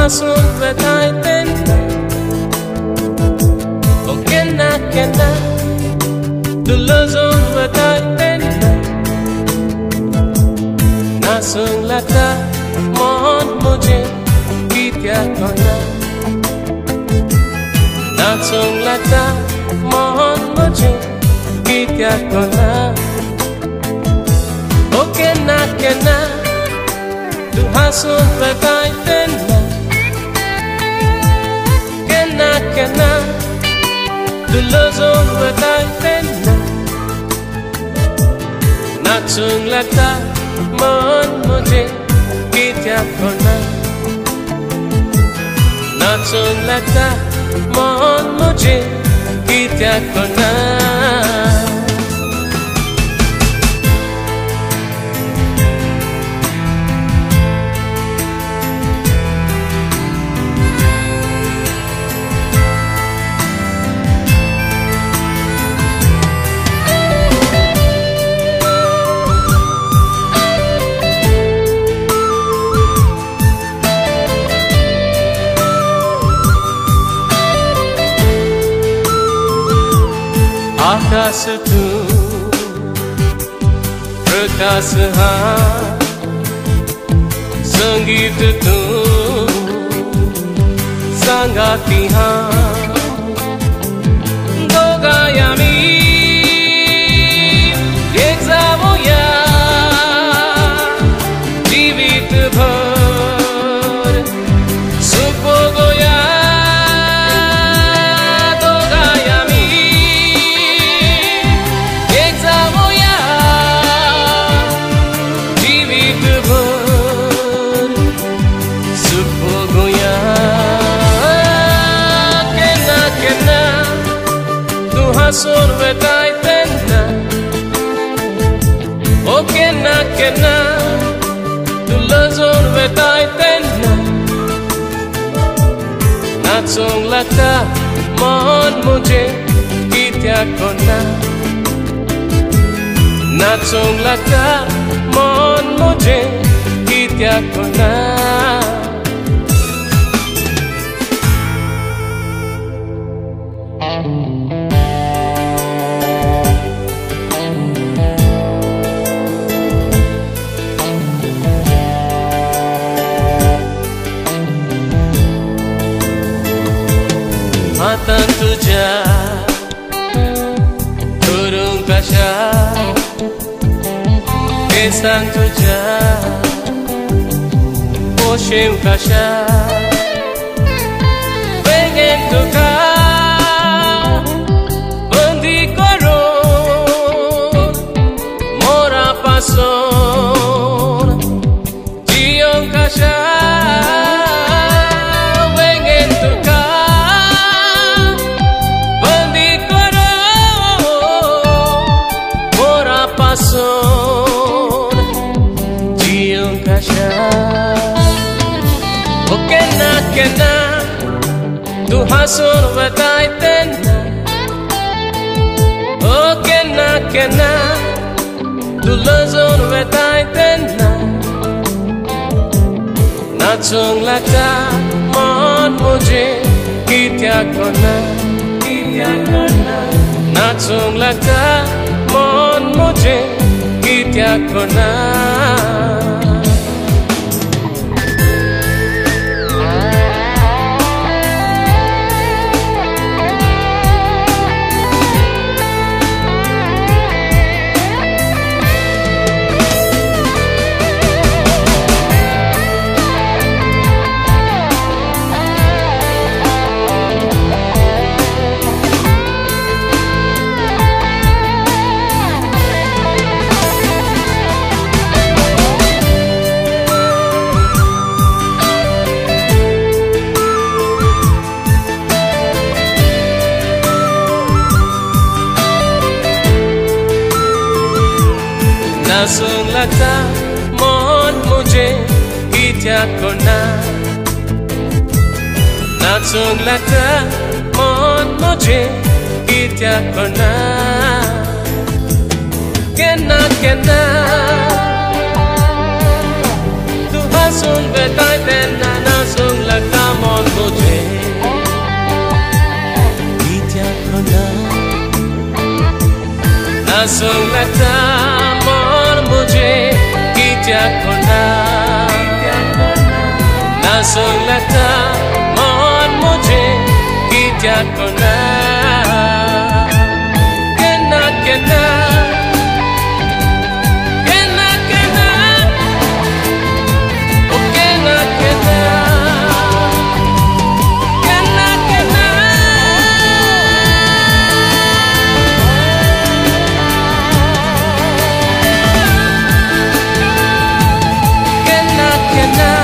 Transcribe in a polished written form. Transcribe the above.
hasun vetai ten o kena du lozon vetai ten nasung lata mohon mujhe kitya kona nasung lata mohon mujhe kitya kona o kena du hasun vetai ten kena du lozon vetai ten nasung lata mohon mujhe kitya kona nasung lata mohon mujhe kitya kona आकाश तू प्रकाश हाँ संगीत तू संगाती हाँ दोगा यामी एक जावोया जीवित भर सुखो गोया hasun vetai ten o kena du lozon vetai ten nasung lata mohon mujhe kitya kona nasung lata mohon mujhe kitya kona Matan tuja turun kasha kesan tuja oshim kasha pengen tuka bandi koro mora pason jion kasha kena du hasun vetai ten o kena du lozon vetai ten nasung lata mohon mujhe kitya kona nasung lata mohon mujhe kitya kona nasung lata mohon mujhe kitya kona nasung lata mohon mujhe kitya kona kena tu hasun vetai ten nasung lata langsung datang mon मुझे kita kona langsung datang mon मुझे kita kona kena kena kena kena oh kena kena kena kena kena kena